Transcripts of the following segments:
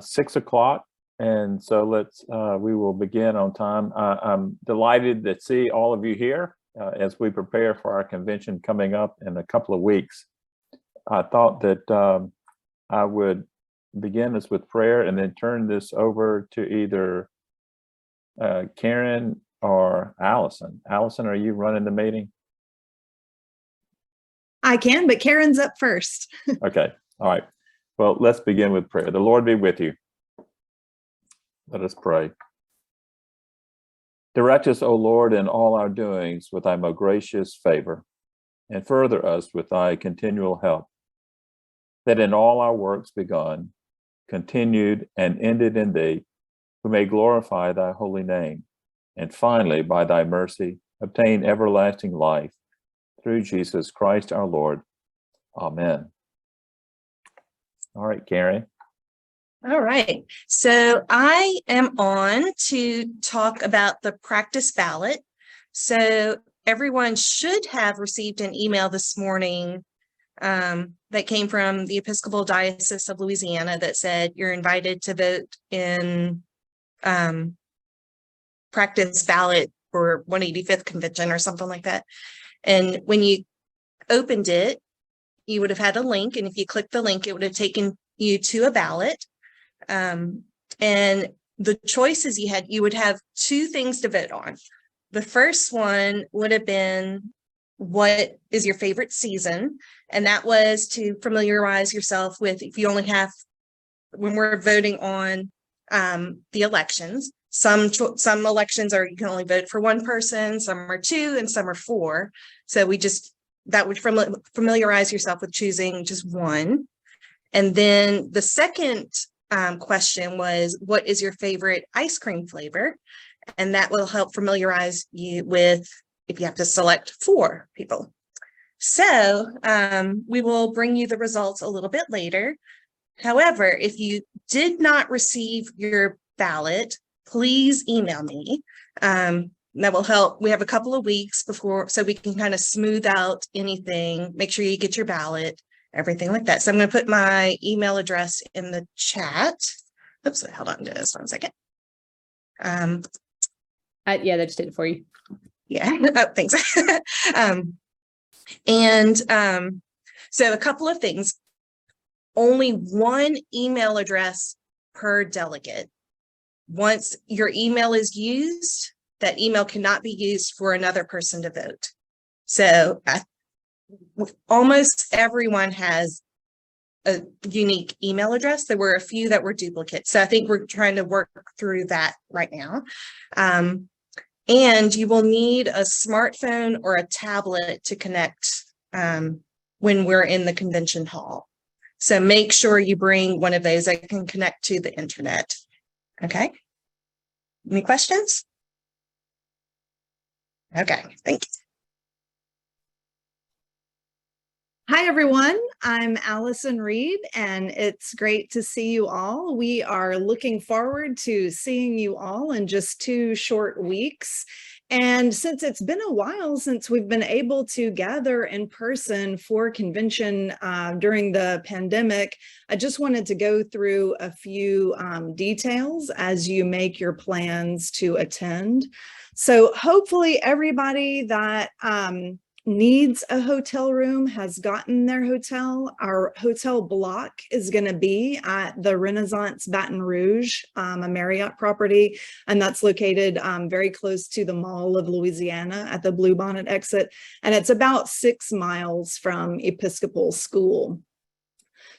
6 o'clock, and so we will begin on time. I'm delighted to see all of you here as we prepare for our convention coming up in a couple of weeks. I thought that I would begin this with prayer and then turn this over to either Karen or Allison. Allison, are you running the meeting? I can, but Karen's up first. Okay. All right. Well, let's begin with prayer. The Lord be with you. Let us pray. Direct us, O Lord, in all our doings with thy most gracious favor, and further us with thy continual help, that in all our works begun, continued, and ended in thee, we may glorify thy holy name, and finally, by thy mercy, obtain everlasting life, through Jesus Christ our Lord. Amen. All right, Karen. All right. So I am on to talk about the practice ballot. So everyone should have received an email this morning that came from the Episcopal Diocese of Louisiana that said you're invited to vote in practice ballot for 185th convention or something like that. And when you opened it, you would have had a link, and if you click the link, it would have taken you to a ballot. And the choices you would have two things to vote on. The first one would have been, what is your favorite season? And that was to familiarize yourself with, if you only have, when we're voting on the elections, some elections are, you can only vote for one person, some are two, and some are four. So that would familiarize yourself with choosing just one. And then the second question was, what is your favorite ice cream flavor? And that will help familiarize you with if you have to select 4 people. So we will bring you the results a little bit later. However, if you did not receive your ballot, please email me. That will help. We have a couple of weeks before, so we can kind of smooth out anything, make sure you get your ballot, everything like that. So I'm going to put my email address in the chat. Oops, hold on just 1 second. Yeah, that just did it for you. Yeah, oh, thanks. So a couple of things. Only one email address per delegate. Once your email is used, that email cannot be used for another person to vote. So almost everyone has a unique email address. There were a few that were duplicates. So I think we're trying to work through that right now. And you will need a smartphone or a tablet to connect when we're in the convention hall. So make sure you bring one of those that can connect to the internet. Okay. Any questions? Okay, thank you. Hi, everyone. I'm Allison Reed, and it's great to see you all. We are looking forward to seeing you all in just 2 short weeks. And since it's been a while since we've been able to gather in person for convention during the pandemic, I just wanted to go through a few details as you make your plans to attend. So hopefully everybody that needs a hotel room has gotten their hotel. Our hotel block is going to be at the Renaissance Baton Rouge, a Marriott property, and that's located very close to the Mall of Louisiana at the Bluebonnet exit, and it's about 6 miles from Episcopal School.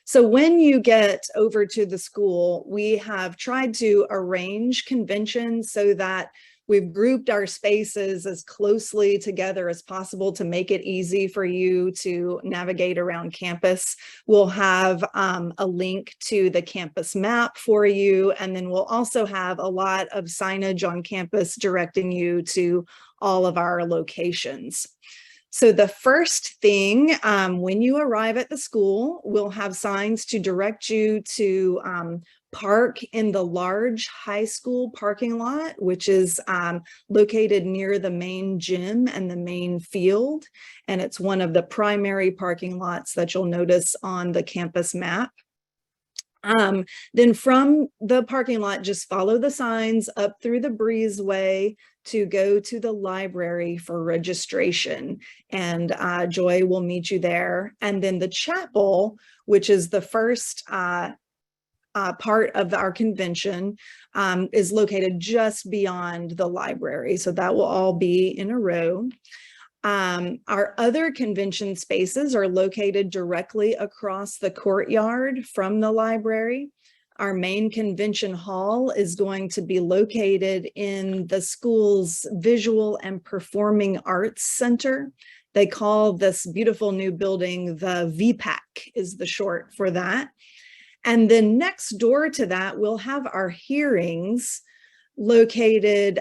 So when you get over to the school, we have tried to arrange conventions so that we've grouped our spaces as closely together as possible to make it easy for you to navigate around campus. We'll have a link to the campus map for you, and then we'll also have a lot of signage on campus directing you to all of our locations. So the first thing, when you arrive at the school, we'll have signs to direct you to park in the large high school parking lot, which is located near the main gym and the main field. And it's one of the primary parking lots that you'll notice on the campus map. Then from the parking lot, just follow the signs up through the breezeway to go to the library for registration, and Joy will meet you there. And then the chapel, which is the first part of our convention, is located just beyond the library. So that will all be in a row. Our other convention spaces are located directly across the courtyard from the library. Our main convention hall is going to be located in the school's Visual and Performing Arts Center. They call this beautiful new building the VPAC, is the short for that. And then next door to that, we'll have our hearings located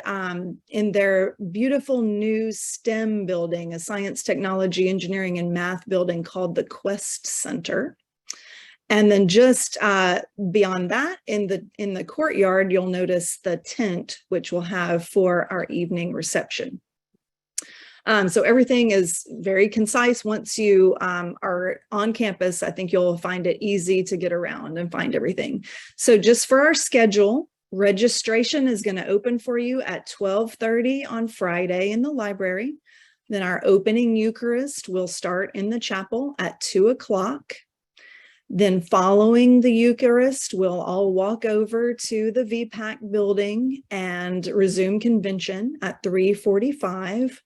in their beautiful new STEM building, a science, technology, engineering, and math building called the Quest Center. And then just beyond that, in the courtyard, you'll notice the tent, which we'll have for our evening reception. So everything is very concise. Once you are on campus, I think you'll find it easy to get around and find everything. So just for our schedule, registration is going to open for you at 12:30 on Friday in the library. Then our opening Eucharist will start in the chapel at 2 o'clock. Then following the Eucharist, we'll all walk over to the VPAC building and resume convention at 3:45.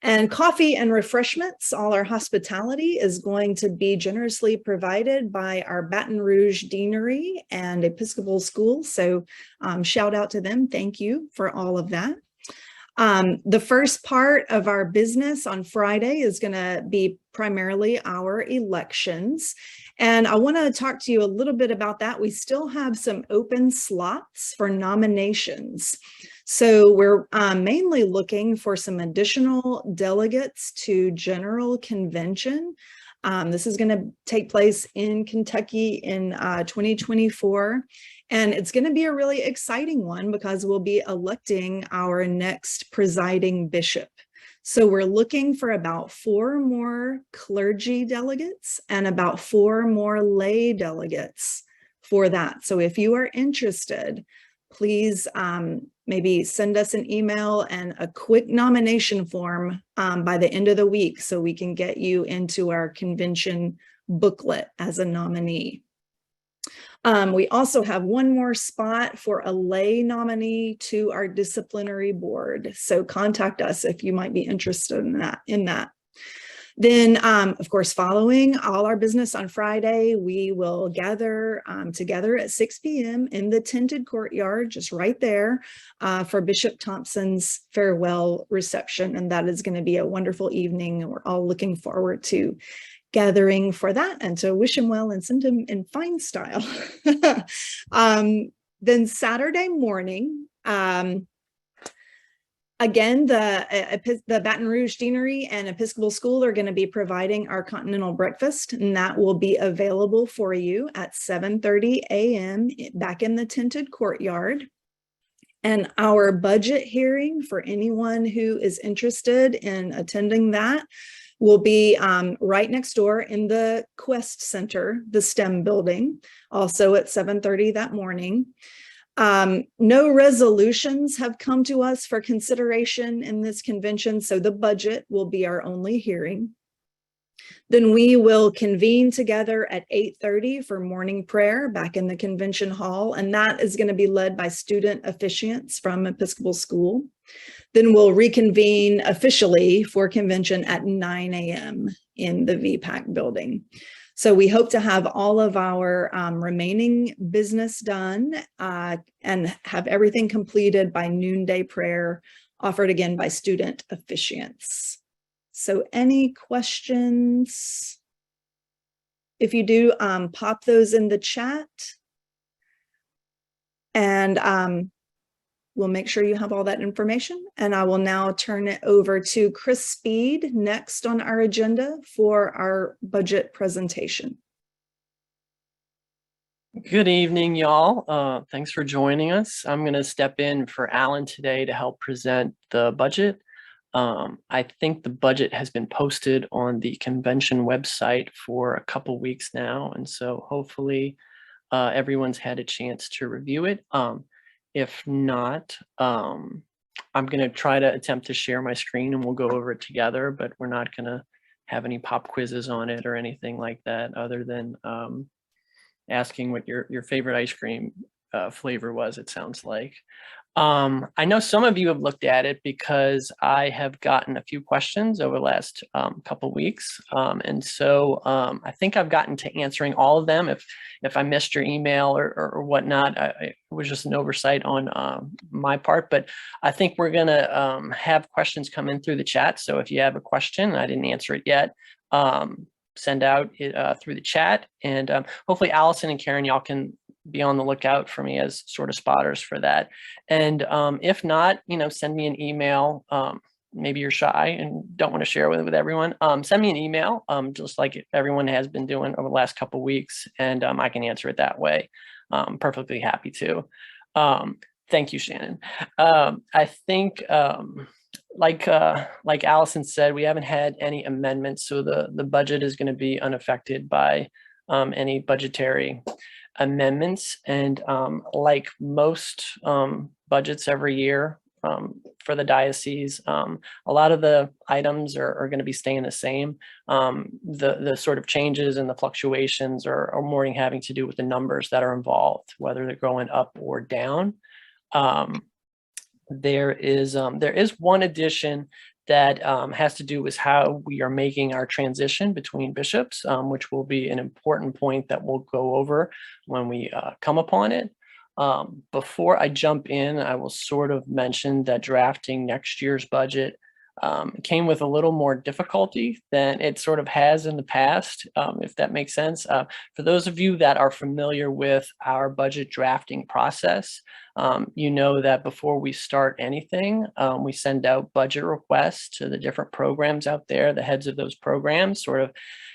And coffee and refreshments, all our hospitality is going to be generously provided by our Baton Rouge Deanery and Episcopal School. So shout out to them. Thank you for all of that. The first part of our business on Friday is going to be primarily our elections. And I want to talk to you a little bit about that. We still have some open slots for nominations. So we're mainly looking for some additional delegates to General Convention. This is going to take place in Kentucky in 2024. And it's going to be a really exciting one because we'll be electing our next presiding bishop. So we're looking for about 4 more clergy delegates and about 4 more lay delegates for that. So if you are interested, please maybe send us an email and a quick nomination form by the end of the week so we can get you into our convention booklet as a nominee. We also have 1 more spot for a lay nominee to our disciplinary board. So contact us if you might be interested in that. Then, of course, following all our business on Friday, we will gather together at 6 p.m. in the tented courtyard, just right there, for Bishop Thompson's farewell reception. And that is going to be a wonderful evening. And we're all looking forward to gathering for that and to wish him well and send him in fine style. Then Saturday morning, again, the Baton Rouge Deanery and Episcopal School are going to be providing our continental breakfast, and that will be available for you at 7:30 a.m. back in the tented courtyard. And our budget hearing for anyone who is interested in attending that will be right next door in the Quest Center, the STEM building, also at 7:30 that morning. No resolutions have come to us for consideration in this convention, so the budget will be our only hearing. Then we will convene together at 8:30 for morning prayer back in the convention hall, and that is going to be led by student officiants from Episcopal School. Then we'll reconvene officially for convention at 9 a.m. in the VPAC building. So we hope to have all of our remaining business done and have everything completed by noonday prayer offered again by student officiants. So any questions? If you do, pop those in the chat and we'll make sure you have all that information. And I will now turn it over to Chris Speed next on our agenda for our budget presentation. Good evening, y'all. Thanks for joining us. I'm going to step in for Alan today to help present the budget. I think the budget has been posted on the convention website for a couple weeks now, and so hopefully everyone's had a chance to review it. If not, I'm going to try to attempt to share my screen and we'll go over it together, but we're not going to have any pop quizzes on it or anything like that, other than asking what your favorite ice cream flavor was, it sounds like. I know some of you have looked at it because I have gotten a few questions over the last couple of weeks. And so I think I've gotten to answering all of them. If I missed your email or whatnot, it was just an oversight on my part, but I think we're gonna have questions come in through the chat. So if you have a question and I didn't answer it yet, send out through the chat, and hopefully Allison and Karen, y'all can be on the lookout for me as sort of spotters for that. And if not, send me an email. Maybe you're shy and don't want to share with everyone. Send me an email, just like everyone has been doing over the last couple of weeks, and I can answer it that way. Perfectly happy to. Thank you, Shannon. I think, like Allison said, we haven't had any amendments, so the budget is going to be unaffected by any budgetary amendments. And like most budgets every year for the diocese, a lot of the items are going to be staying the same. The sort of changes and the fluctuations are more having to do with the numbers that are involved, whether they're going up or down. There is one addition that has to do with how we are making our transition between bishops, which will be an important point that we'll go over when we come upon it. Before I jump in, I will sort of mention that drafting next year's budget came with a little more difficulty than it sort of has in the past, if that makes sense. For those of you that are familiar with our budget drafting process, you know that before we start anything, we send out budget requests to the different programs out there, the heads of those programs, sort of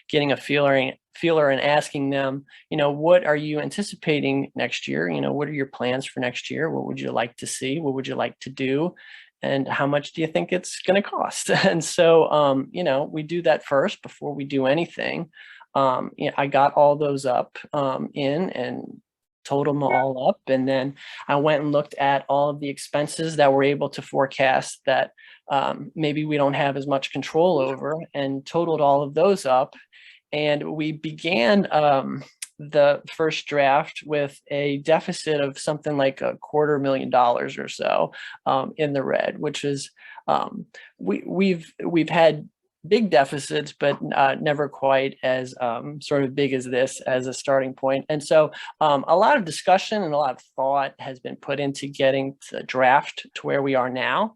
getting a feeler and asking them, what are you anticipating next year? What are your plans for next year? What would you like to see? What would you like to do? And how much do you think it's going to cost? And so, we do that first before we do anything. I got all those up in and totaled them all up. And then I went and looked at all of the expenses that we're able to forecast that maybe we don't have as much control over, and totaled all of those up. And we began the first draft with a deficit of something like $250,000 or so in the red, which is we've had big deficits, but never quite as sort of big as this as a starting point. And so a lot of discussion and a lot of thought has been put into getting the draft to where we are now,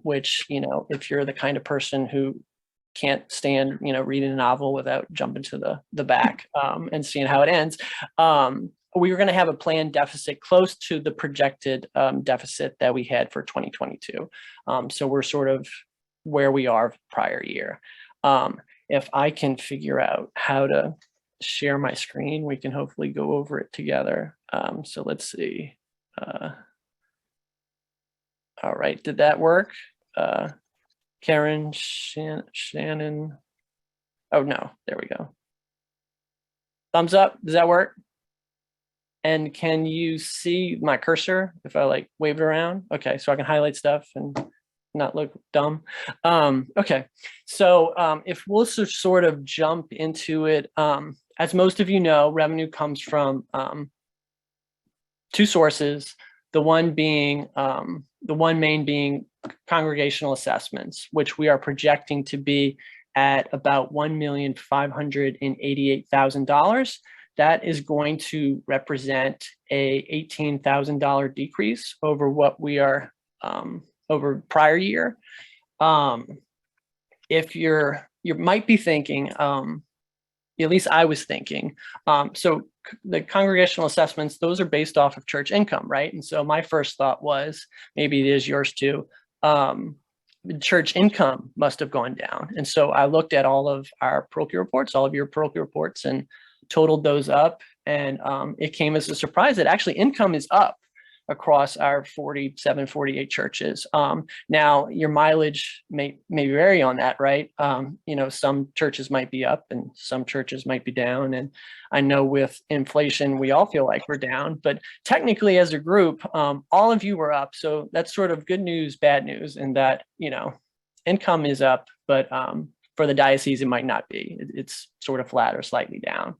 which, if you're the kind of person who can't stand, reading a novel without jumping to the back and seeing how it ends. We were going to have a planned deficit close to the projected deficit that we had for 2022. So we're sort of where we are prior year. If I can figure out how to share my screen, we can hopefully go over it together. So let's see. All right, did that work? Karen, Shannon. Oh no, there we go. Thumbs up, does that work? And can you see my cursor if I wave it around? Okay, so I can highlight stuff and not look dumb. Okay, so if we'll sort of jump into it, as most of you know, revenue comes from two sources. The one main being Congregational Assessments, which we are projecting to be at about $1,588,000. That is going to represent a $18,000 decrease over what we are over prior year. If you might be thinking, at least I was thinking, so the Congregational Assessments, those are based off of church income, right? And so my first thought was, maybe it is yours too, church income must have gone down. And so I looked at all of our parochial reports, all of your parochial reports, and totaled those up. And it came as a surprise that actually income is up. across our 47, 48 churches. Now your mileage may vary on that, right? Some churches might be up and some churches might be down. And I know with inflation, we all feel like we're down, but technically as a group, all of you were up. So that's sort of good news, bad news, in that, income is up, but for the diocese, it might not be. It's sort of flat or slightly down.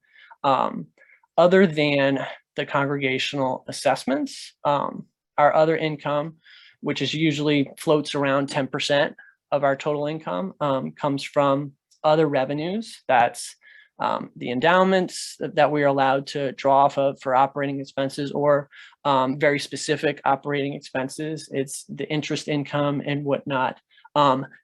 Other than the congregational assessments, our other income, which is usually floats around 10% of our total income, comes from other revenues. That's the endowments that we are allowed to draw off of for operating expenses, or very specific operating expenses. It's the interest income and whatnot.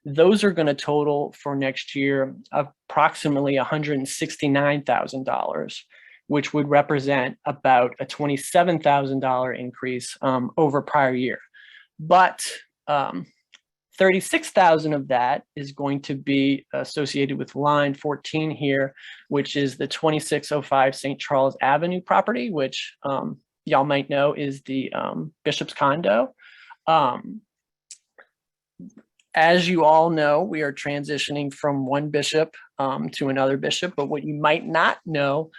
Those are going to total for next year approximately $169,000, which would represent about a $27,000 increase over prior year. But 36,000 of that is going to be associated with line 14 here, which is the 2605 St. Charles Avenue property, which y'all might know is the bishop's condo. As you all know, we are transitioning from one bishop to another bishop, but what you might not know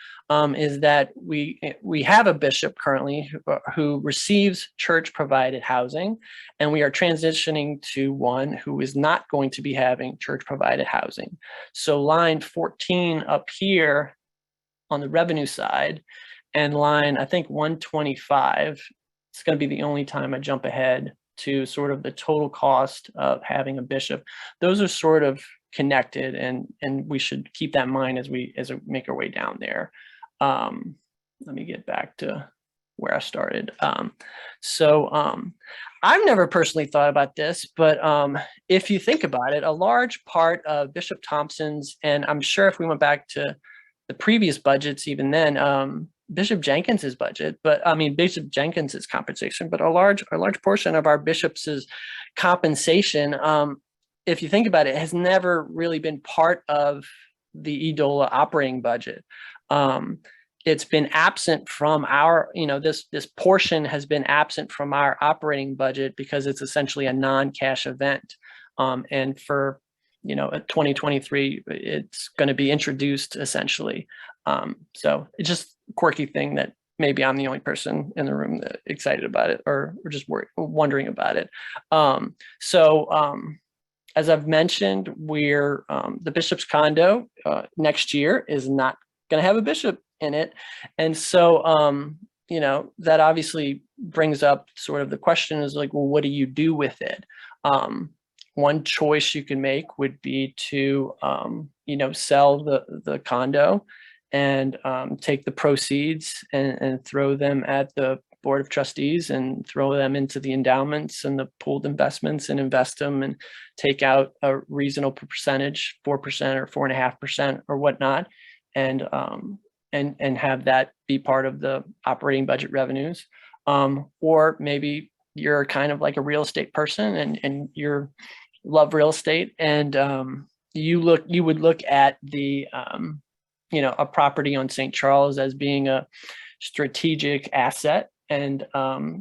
is that we have a bishop currently who receives church provided housing, and we are transitioning to one who is not going to be having church provided housing. So line 14 up here on the revenue side, and line, I think 125, it's going to be the only time I jump ahead to sort of the total cost of having a bishop. Those are sort of connected, and we should keep that in mind as we make our way down there. Let me get back to where I started. I've never personally thought about this, but if you think about it, a large part of Bishop Thompson's, and I'm sure if we went back to the previous budgets, even then, Bishop Jenkins's budget, Bishop Jenkins's compensation, but a large portion of our bishops' compensation, if you think about it, has never really been part of the EDOLA operating budget. It's been absent from our, this portion has been absent from our operating budget because it's essentially a non-cash event. And for 2023, it's going to be introduced essentially. So it's just a quirky thing that maybe I'm the only person in the room that excited about it, or just wondering about it. As I've mentioned, we're the bishop's condo next year is not going to have a bishop in it. And so, that obviously brings up sort of the question is like, well, what do you do with it? One choice you can make would be to, sell the condo and take the proceeds and throw them at the board of trustees and throw them into the endowments and the pooled investments and invest them and take out a reasonable percentage, 4% or 4.5% or whatnot, and have that be part of the operating budget revenues. Or maybe you're kind of like a real estate person and you're love real estate, and you would look at the a property on St. Charles as being a strategic asset and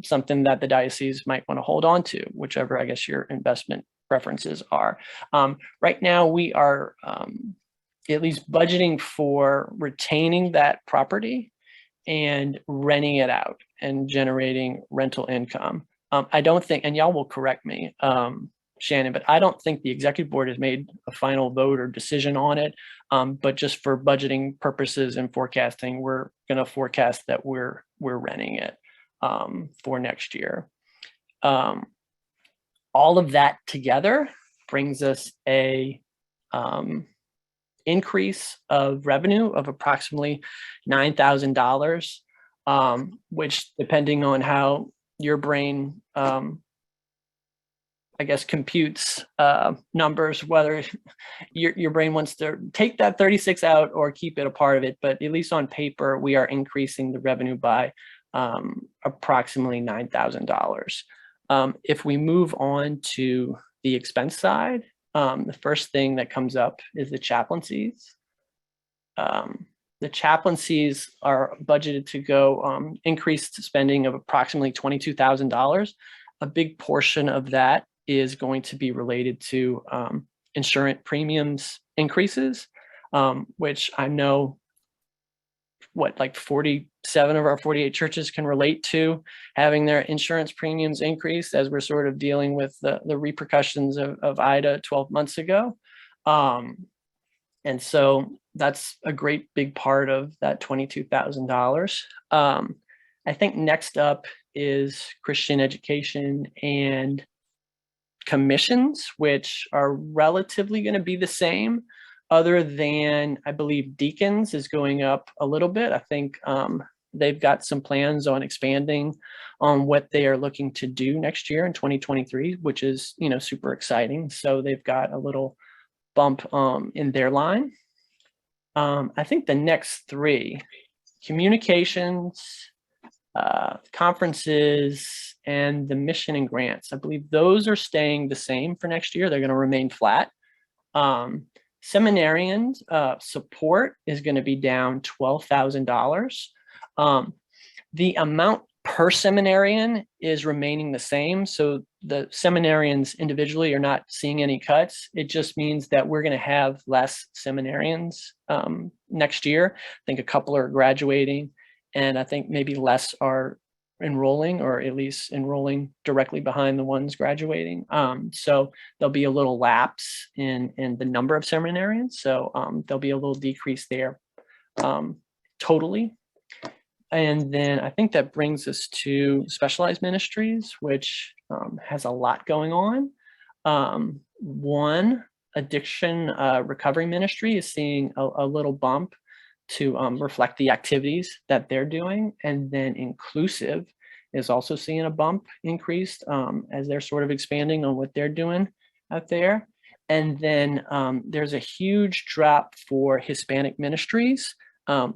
something that the diocese might want to hold on to, whichever I guess your investment preferences are. Right now, we are at least budgeting for retaining that property and renting it out and generating rental income. I don't think, and y'all will correct me, Shannon, but I don't think the executive board has made a final vote or decision on it. But just for budgeting purposes and forecasting, we're going to forecast that we're renting it for next year. All of that together brings us a increase of revenue of approximately $9,000, which, depending on how your brain I guess computes numbers, whether your brain wants to take that 36 out or keep it a part of it. But at least on paper, we are increasing the revenue by approximately $9,000. If we move on to the expense side, the first thing that comes up is the chaplaincies. The chaplaincies are budgeted to go increased spending of approximately $22,000. A big portion of that is going to be related to insurance premiums increases, which I know like 47 of our 48 churches can relate to having their insurance premiums increased as we're sort of dealing with the repercussions of Ida 12 months ago. And so that's a great big part of that $22,000. I think next up is Christian education and commissions, which are relatively going to be the same, other than I believe deacons is going up a little bit. I think they've got some plans on expanding on what they are looking to do next year in 2023, which is, super exciting. So they've got a little bump in their line. I think the next three, communications, conferences, and the mission and grants, I believe those are staying the same for next year. They're going to remain flat. Seminarians support is going to be down $12,000. The amount per seminarian is remaining the same. So the seminarians individually are not seeing any cuts. It just means that we're going to have less seminarians next year. I think a couple are graduating, and I think maybe less are enrolling, or at least enrolling directly behind the ones graduating. So there'll be a little lapse in the number of seminarians. So there'll be a little decrease there totally. And then I think that brings us to specialized ministries, which has a lot going on. One, addiction recovery ministry is seeing a little bump to reflect the activities that they're doing. And then inclusive is also seeing a bump increased as they're sort of expanding on what they're doing out there. And then there's a huge drop for Hispanic ministries.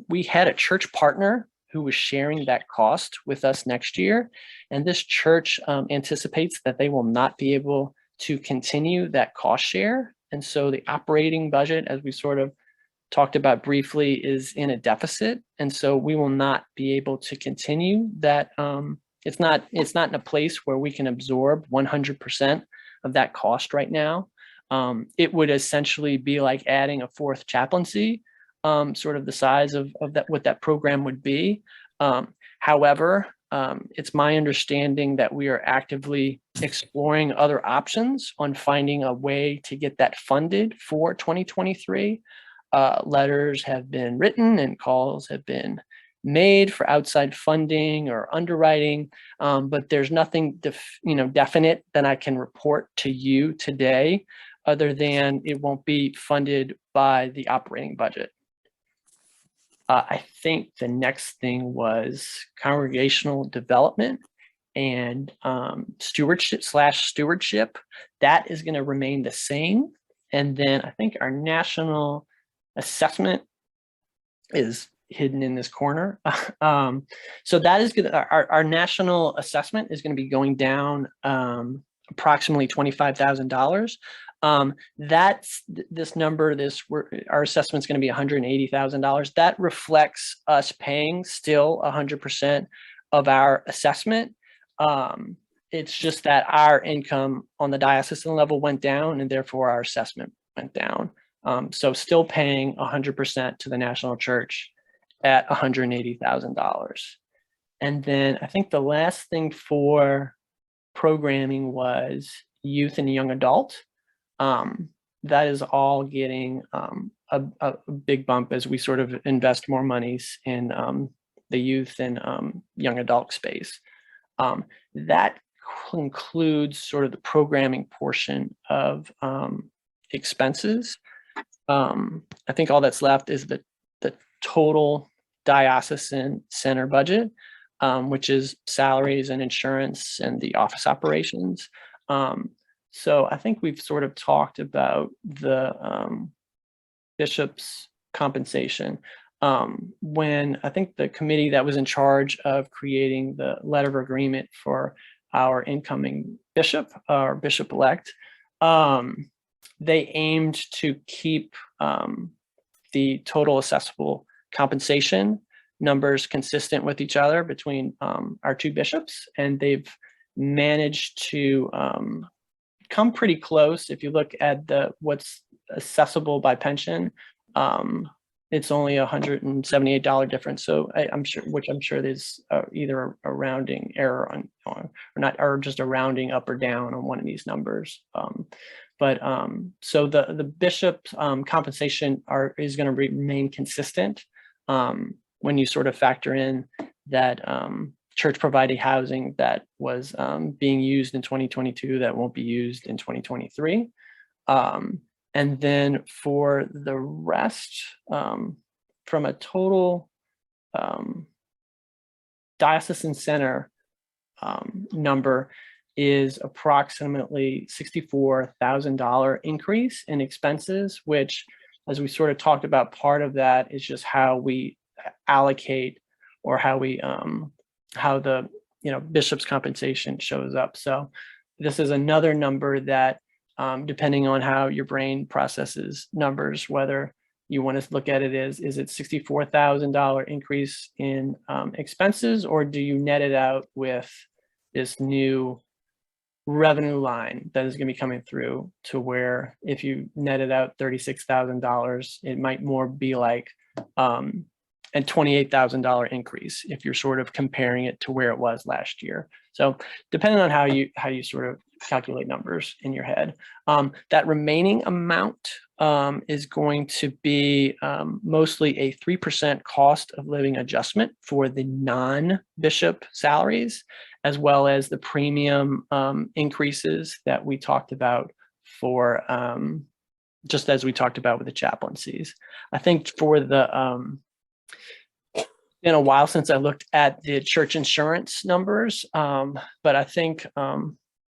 We had a church partner who was sharing that cost with us next year. And this church anticipates that they will not be able to continue that cost share. And so the operating budget, as we sort of talked about briefly, is in a deficit. And so we will not be able to continue that. It's not in a place where we can absorb 100% of that cost right now. It would essentially be like adding a fourth chaplaincy, sort of the size of that, what that program would be. However, it's my understanding that we are actively exploring other options on finding a way to get that funded for 2023. Letters have been written and calls have been made for outside funding or underwriting, but there's nothing definite that I can report to you today, other than it won't be funded by the operating budget. I think the next thing was congregational development and stewardship. That is going to remain the same. And then I think our national assessment is hidden in this corner. So that is good. Our national assessment is going to be going down approximately $25,000. That's this number, our assessment is going to be $180,000. That reflects us paying still 100% of our assessment. It's just that our income on the diocesan level went down, and therefore our assessment went down. So still paying 100% to the national church at $180,000. And then I think the last thing for programming was youth and young adult. That is all getting a big bump as we sort of invest more monies in the youth and young adult space. That includes sort of the programming portion of expenses. I think all that's left is the total diocesan center budget, which is salaries and insurance and the office operations. So I think we've sort of talked about the bishop's compensation. When I think the committee that was in charge of creating the letter of agreement for our incoming bishop, or bishop-elect, they aimed to keep the total assessable compensation numbers consistent with each other between our two bishops, and they've managed to come pretty close. If you look at what's accessible by pension, it's only $178 difference. So I'm sure there's either a rounding error or just a rounding up or down on one of these numbers. So the bishop compensation is going to remain consistent when you sort of factor in that church provided housing that was being used in 2022 that won't be used in 2023. And then for the rest, from a total diocesan center number is approximately $64,000 increase in expenses, which, as we sort of talked about, part of that is just how we allocate or how the bishop's compensation shows up. So this is another number that depending on how your brain processes numbers, whether you want to look at it as, is it $64,000 increase in expenses, or do you net it out with this new revenue line that is going to be coming through, to where if you netted out $36,000, it might more be like a $28,000 increase if you're sort of comparing it to where it was last year. So depending on how you sort of calculate numbers in your head, that remaining amount is going to be mostly a 3% cost of living adjustment for the non-bishop salaries, as well as the premium increases that we talked about for just as we talked about with the chaplaincies. I think for the been a while since I looked at the church insurance numbers, but I think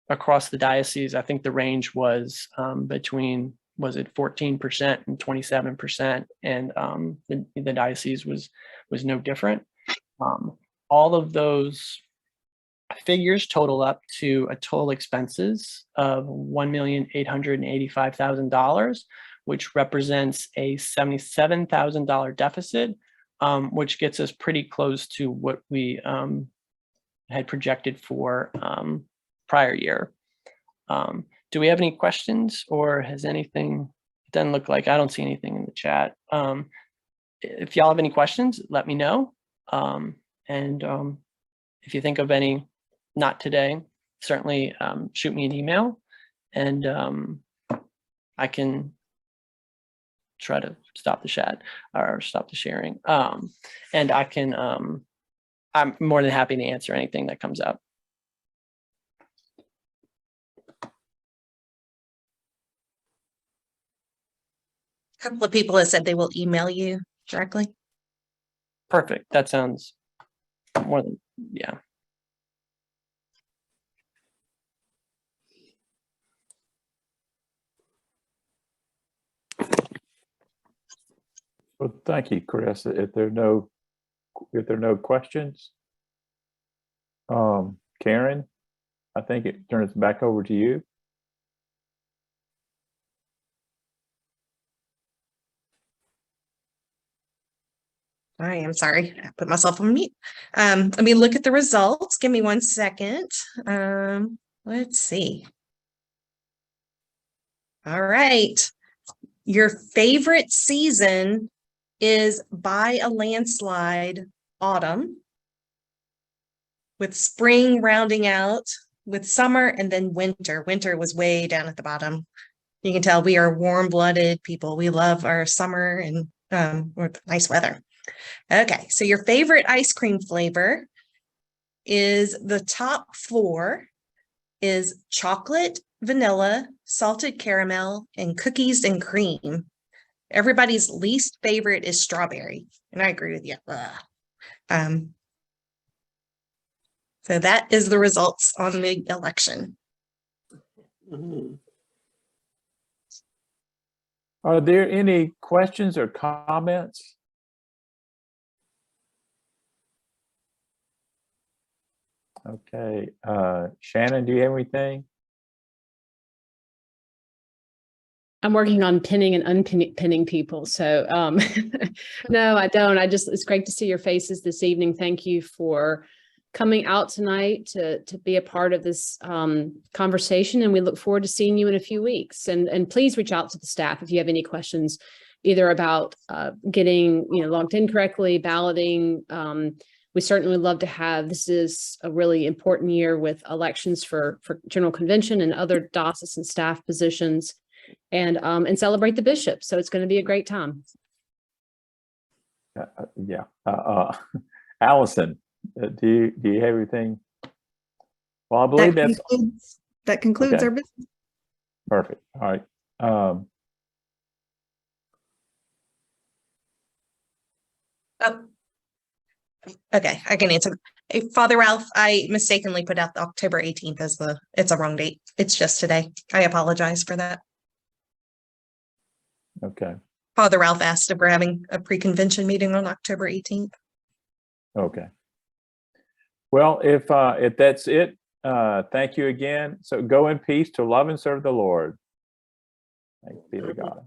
across the diocese, I think the range was between, was it 14% and 27%, and the diocese was no different. All of those figures total up to a total expenses of $1,885,000, which represents a $77,000 deficit, which gets us pretty close to what we had projected for prior year. Do we have any questions, or has anything? It doesn't look like, I don't see anything in the chat. If y'all have any questions, let me know. If you think of any, not today, certainly shoot me an email, and I can try to stop the chat or stop the sharing. And I can, I'm more than happy to answer anything that comes up. A couple of people have said they will email you directly. Perfect. That sounds more than, yeah. Well, thank you, Chris. If there are no questions, Karen, I think it turns back over to you. I am sorry, I put myself on mute. Let me look at the results. Give me 1 second. Let's see. All right. Your favorite season is by a landslide autumn, with spring rounding out with summer, and then winter. Winter was way down at the bottom. You can tell we are warm-blooded people. We love our summer and nice weather. Okay, so your favorite ice cream flavor is, the top 4 is chocolate, vanilla, salted caramel, and cookies and cream. Everybody's least favorite is strawberry, and I agree with you. So that is the results on the election. Are there any questions or comments? Okay, Shannon, do you have anything? I'm working on pinning and unpinning people. So no, I don't. It's great to see your faces this evening. Thank you for coming out tonight to be a part of this conversation. And we look forward to seeing you in a few weeks. And please reach out to the staff if you have any questions, either about getting logged in correctly, balloting. We certainly would love to have, this is a really important year with elections for General Convention and other diocesan staff positions, and celebrate the bishop. So it's going to be a great time. Yeah. Allison, do you have anything? Well, I believe that concludes okay. our business. Perfect. All right. Okay, I can answer. Hey, Father Ralph, I mistakenly put out the October 18th as it's a wrong date. It's just today. I apologize for that. Okay. Father Ralph asked if we're having a pre-convention meeting on October 18th. Okay. Well, if that's it, thank you again. So go in peace to love and serve the Lord. Thanks be to God.